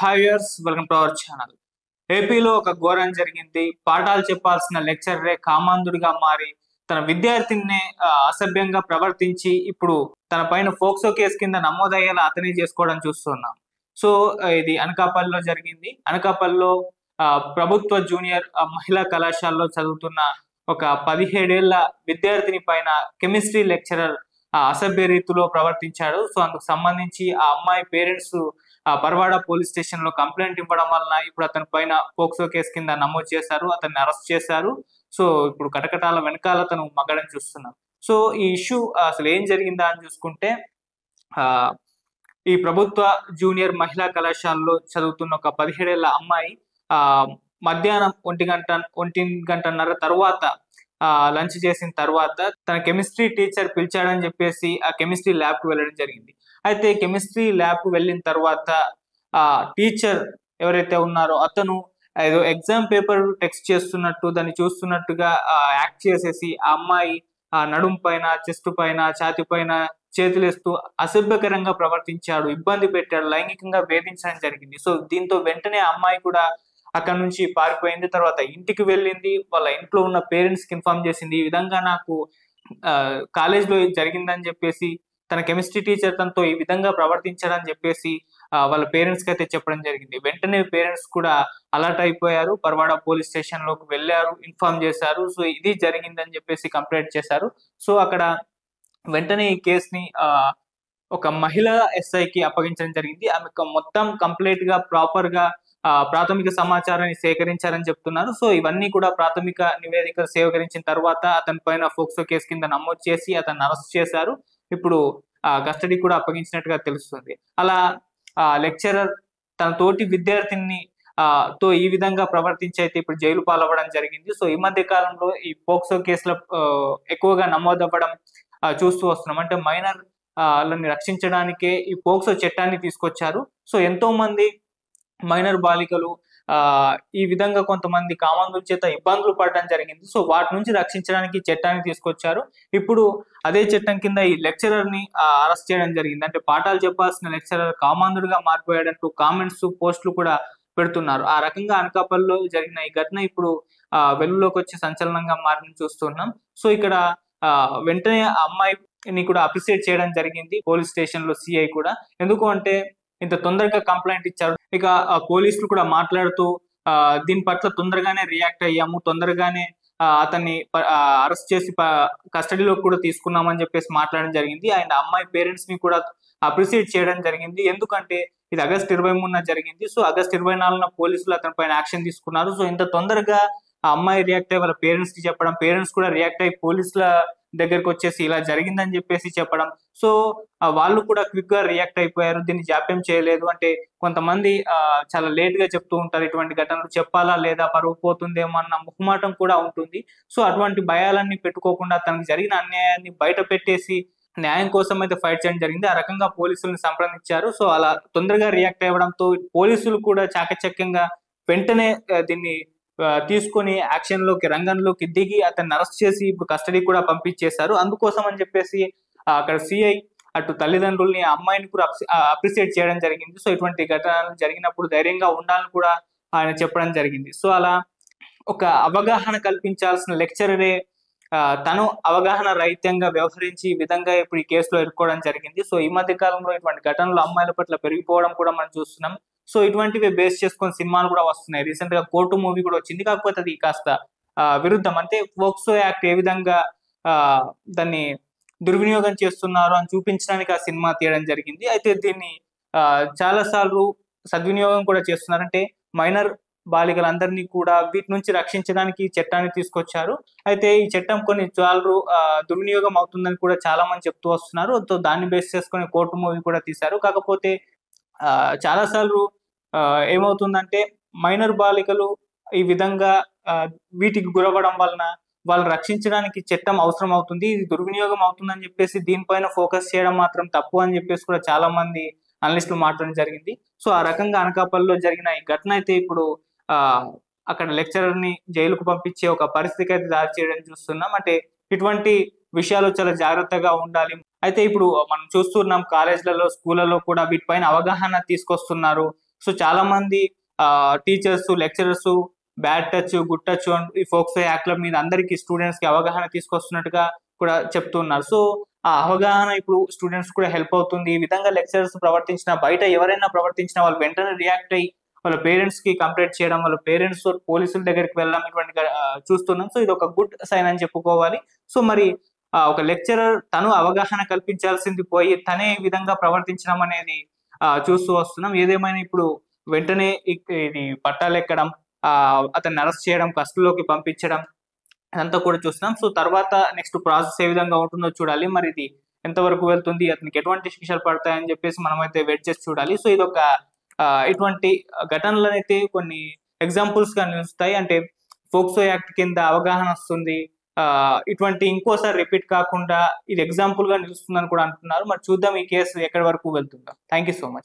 Hi viewers, welcome to our channel. ఏపీలో ఒక ఘోరం జరిగింది. పాఠాలు చెప్పాల్సిన లెక్చరరే కామాంధుడిగా మారి తన విద్యార్థిని అసభ్యంగా ప్రవర్తించి ఇప్పుడు తన పైన ఫోక్సో కేసు కింద నమోదయ్యేలా అతనే చేసుకోవడం చూస్తున్నాం. సో ఇది అనకాపల్లిలో జరిగింది. అనకాపల్లిలో ప్రభుత్వ జూనియర్ మహిళా కళాశాలలో చదువుతున్న ఒక 17 ఏళ్ల విద్యార్థిని పైన కెమిస్ట్రీ లెక్చరర్ అసభ్య రీతిలో ప్రవర్తించాడు. సో అందుకు సంబంధించి ఆ అమ్మాయి పేరెంట్స్ పరవాడ పోలీస్ స్టేషన్ లో కంప్లైంట్ ఇవ్వడం వలన ఇప్పుడు అతని పైన పోక్సో కేసు కింద నమోదు చేశారు. అతన్ని అరెస్ట్ చేశారు. సో ఇప్పుడు కటకటాల వెనకాల అతను మగడం చూస్తున్నాం. సో ఈ ఇష్యూ అసలు ఏం జరిగిందా అని చూసుకుంటే ఆ ఈ ప్రభుత్వ జూనియర్ మహిళా కళాశాలలో చదువుతున్న ఒక 17 ఏళ్ల అమ్మాయి ఆ మధ్యాహ్నం 1 గంటన్నర తర్వాత లంచ్ చేసిన తర్వాత తన కెమిస్ట్రీ టీచర్ పిలిచాడని చెప్పేసి ఆ కెమిస్ట్రీ ల్యాబ్ కు వెళ్ళడం జరిగింది. అయితే కెమిస్ట్రీ ల్యాబ్ కు వెళ్ళిన తర్వాత ఆ టీచర్ ఎవరైతే ఉన్నారో అతను ఏదో ఎగ్జామ్ పేపర్ టెక్స్ట్ చేస్తున్నట్టు దాన్ని చూస్తున్నట్టుగా యాక్ట్ చేసేసి ఆ అమ్మాయి నడుం పైన, చెస్ట్ పైన, ఛాతి పైన చేతులేస్తూ అసభ్యకరంగా ప్రవర్తించాడు, ఇబ్బంది పెట్టాడు, లైంగికంగా వేధించడం జరిగింది. సో దీంతో వెంటనే ఆ అమ్మాయి కూడా అక్కడ నుంచి పారిపోయింది. తర్వాత ఇంటికి వెళ్ళింది, వాళ్ళ ఇంట్లో ఉన్న పేరెంట్స్ కి ఇన్ఫార్మ్ చేసింది. ఈ విధంగా నాకు కాలేజ్ లో జరిగిందని చెప్పేసి తన కెమిస్ట్రీ టీచర్ తనతో ఈ విధంగా ప్రవర్తించాడని చెప్పేసి వాళ్ళ పేరెంట్స్ కి అయితే చెప్పడం జరిగింది. వెంటనే పేరెంట్స్ కూడా అలర్ట్ అయిపోయారు, పరవాడ పోలీస్ స్టేషన్ లోకి వెళ్ళారు, ఇన్ఫార్మ్ చేశారు. సో ఇది జరిగిందని చెప్పేసి కంప్లైంట్ చేశారు. సో అక్కడ వెంటనే ఈ కేసుని ఒక మహిళా ఎస్ఐకి అప్పగించడం జరిగింది. ఆమె మొత్తం కంప్లీట్ గా ప్రాపర్ గా ప్రాథమిక సమాచారాన్ని సేకరించారని చెప్తున్నారు. సో ఇవన్నీ కూడా ప్రాథమిక నివేదికలు సేకరించిన తర్వాత అతని పైన ఫోక్సో కేసు కింద నమోదు చేసి అతన్ని అరెస్ట్ చేశారు. ఇప్పుడు కస్టడీ కూడా అప్పగించినట్టుగా తెలుస్తుంది. అలా లెక్చరర్ తన తోటి విద్యార్థిని తో ఈ విధంగా ప్రవర్తించి అయితే ఇప్పుడు జైలు పాలవ్వడం జరిగింది. సో ఈ మధ్య కాలంలో ఈ పోక్సో కేసులో ఎక్కువగా నమోదవ్వడం చూస్తూ వస్తున్నాం. అంటే మైనర్ లని రక్షించడానికే ఈ పోక్సో చట్టాన్ని తీసుకొచ్చారు. సో ఎంతో మంది మైనర్ బాలికలు ఈ విధంగా కొంతమంది కామాంధుల చేత ఇబ్బందులు పడడం జరిగింది. సో వాటి నుంచి రక్షించడానికి చట్టాన్ని తీసుకొచ్చారు. ఇప్పుడు అదే చట్టం కింద ఈ లెక్చరర్ ని అరెస్ట్ చేయడం జరిగింది. అంటే పాఠాలు చెప్పాల్సిన లెక్చరర్ కామాంధుడిగా మారిపోయాడంటూ కామెంట్స్, పోస్టులు కూడా పెడుతున్నారు. ఆ రకంగా అనకాపల్లిలో జరిగిన ఈ ఘటన ఇప్పుడు వెలుగులోకి వచ్చి సంచలనంగా మారిన చూస్తున్నాం. సో ఇక్కడ వెంటనే ఆ అమ్మాయిని కూడా అప్రిషియేట్ చేయడం జరిగింది పోలీస్ స్టేషన్ లో సిఐ కూడా. ఎందుకు అంటే ఇంత తొందరగా కంప్లైంట్ ఇచ్చారు. ఇక పోలీసులు కూడా మాట్లాడుతూ దీని పట్ల తొందరగానే రియాక్ట్ అయ్యాము, తొందరగానే అతన్ని అరెస్ట్ చేసి కస్టడీలో కూడా తీసుకున్నామని చెప్పేసి మాట్లాడడం జరిగింది. అండ్ అమ్మాయి పేరెంట్స్ ని కూడా అప్రిషియేట్ చేయడం జరిగింది. ఎందుకంటే ఇది ఆగస్టు 23న జరిగింది. సో ఆగస్టు 24న పోలీసులు అతని పైన యాక్షన్ తీసుకున్నారు. సో ఇంత తొందరగా ఆ అమ్మాయి రియాక్ట్ అయ్యి వాళ్ళ పేరెంట్స్ కి చెప్పడం, పేరెంట్స్ కూడా రియాక్ట్ అయ్యి పోలీసుల దగ్గరకు వచ్చేసి ఇలా జరిగిందని చెప్పేసి చెప్పడం. సో వాళ్ళు కూడా క్విక్ గా రియాక్ట్ అయిపోయారు, దీన్ని జాప్యం చేయలేదు. అంటే కొంతమంది చాలా లేట్ గా చెప్తూ ఉంటారు, ఇటువంటి ఘటనలు చెప్పాలా లేదా, పరువు పోతుందేమో అన్న ముఖమాటం కూడా ఉంటుంది. సో అటువంటి భయాలన్నీ పెట్టుకోకుండా తనకు జరిగిన అన్యాయాన్ని బయట పెట్టేసి న్యాయం కోసం అయితే ఫైట్ చేయడం జరిగింది. ఆ రకంగా పోలీసులను సంప్రదించారు. సో అలా తొందరగా రియాక్ట్ అవ్వడంతో పోలీసులు కూడా చాకచక్యంగా వెంటనే దీన్ని తీసుకొని యాక్షన్ లోకి, రంగంలోకి దిగి అతన్ని అరెస్ట్ చేసి ఇప్పుడు కస్టడీ కూడా పంపించేశారు. అందుకోసం అని చెప్పేసి అక్కడ సిఐ అటు తల్లిదండ్రుల్ని, అమ్మాయిని కూడా అప్రిషియేట్ చేయడం జరిగింది. సో ఇటువంటి ఘటనలు జరిగినప్పుడు ధైర్యంగా ఉండాలని కూడా ఆయన చెప్పడం జరిగింది. సో అలా ఒక అవగాహన కల్పించాల్సిన లెక్చరరే తను అవగాహన రహితంగా వ్యవహరించి ఈ విధంగా ఇప్పుడు ఈ కేసులో ఇరుక్కోవడం జరిగింది. సో ఈ మధ్య కాలంలో ఇటువంటి ఘటనలు అమ్మాయిల పట్ల పెరిగిపోవడం కూడా మనం చూస్తున్నాం. సో ఇటువంటివి బేస్ చేసుకొని సినిమాలు కూడా వస్తున్నాయి. రీసెంట్ గా కోర్టు మూవీ కూడా వచ్చింది. కాకపోతే అది కాస్త విరుద్ధం. అంటే పోక్సో యాక్ట్ ఏ విధంగా దాన్ని దుర్వినియోగం చేస్తున్నారు అని చూపించడానికి ఆ సినిమా తీయడం జరిగింది. అయితే దీన్ని చాలా సార్లు సద్వినియోగం కూడా చేస్తున్నారు. అంటే మైనర్ బాలికలందరినీ కూడా వీటి నుంచి రక్షించడానికి ఈ చట్టాన్ని తీసుకొచ్చారు. అయితే ఈ చట్టం కొన్ని సార్లు దుర్వినియోగం అవుతుందని కూడా చాలా మంది చెప్తూ వస్తున్నారు. దాన్ని బేస్ చేసుకొని కోర్టు మూవీ కూడా తీశారు. కాకపోతే చాలా సార్లు ఏమవుతుందంటే మైనర్ బాలికలు ఈ విధంగా వీటికి గురవ్వడం వలన వాళ్ళు రక్షించడానికి చట్టం అవసరం అవుతుంది, ఇది దుర్వినియోగం అవుతుందని చెప్పేసి దీనిపైన ఫోకస్ చేయడం మాత్రం తప్పు అని చెప్పేసి కూడా చాలా మంది అనలిస్టులు మాట్లాడడం జరిగింది. సో ఆ రకంగా అనకాపల్లిలో జరిగిన ఈ ఘటన అయితే ఇప్పుడు అక్కడ లెక్చరర్ ని జైలుకు పంపించే ఒక పరిస్థితికి అయితే దారి చేయడం చూస్తున్నాం. అంటే ఇటువంటి విషయాలు చాలా జాగ్రత్తగా ఉండాలి. అయితే ఇప్పుడు మనం చూస్తున్నాం కాలేజీలలో, స్కూళ్ళలో కూడా వీటిపైన అవగాహన తీసుకొస్తున్నారు. సో చాలా మంది teachers, lecturers bad touch, good touch ఈ ఫోక్సో యాక్ట్ల మీద అందరికీ స్టూడెంట్స్ కి అవగాహన తీసుకొస్తున్నట్టుగా కూడా చెప్తున్నారు. సో ఆ అవగాహన ఇప్పుడు స్టూడెంట్స్ కూడా హెల్ప్ అవుతుంది. ఈ విధంగా లెక్చరర్స్ ప్రవర్తించిన, బయట ఎవరైనా ప్రవర్తించిన వాళ్ళు వెంటనే రియాక్ట్ అయ్యి వాళ్ళ పేరెంట్స్ కి కంప్లైంట్ చేయడం, వాళ్ళ పేరెంట్స్ పోలీసుల దగ్గరికి వెళ్ళడం ఇటువంటి చూస్తున్నాం. సో ఇది ఒక గుడ్ సైన్ అని చెప్పుకోవాలి. సో మరి ఒక లెక్చరర్ తను అవగాహన కల్పించాల్సింది పోయి తనే ఈ విధంగా ప్రవర్తించడం అనేది చూస్తూ వస్తున్నాం. ఏదేమైనా ఇప్పుడు వెంటనే ఇది పట్టాలెక్కడం, అతన్ని అరెస్ట్ చేయడం, కస్టడీలోకి పంపించడం అదంతా కూడా చూస్తున్నాం. సో తర్వాత నెక్స్ట్ ప్రాసెస్ ఏ విధంగా ఉంటుందో చూడాలి. మరి ఇది ఎంతవరకు వెళ్తుంది, అతనికి ఎటువంటి శిక్షలు పడతాయని చెప్పేసి మనమైతే వెయిట్ చేసి చూడాలి. సో ఇదొక ఇటువంటి ఘటనలనైతే కొన్ని ఎగ్జాంపుల్స్ గా నిలుస్తాయి. అంటే ఫోక్సో యాక్ట్ కింద అవగాహన వస్తుంది, ఇటువంటి ఇంకోసారి రిపీట్ కాకుండా ఇది ఎగ్జాంపుల్ గా నిలుస్తుందని కూడా అంటున్నారు. మరి చూద్దాం ఈ కేసు ఎక్కడి వరకు వెళ్తుందో. Thank you so much.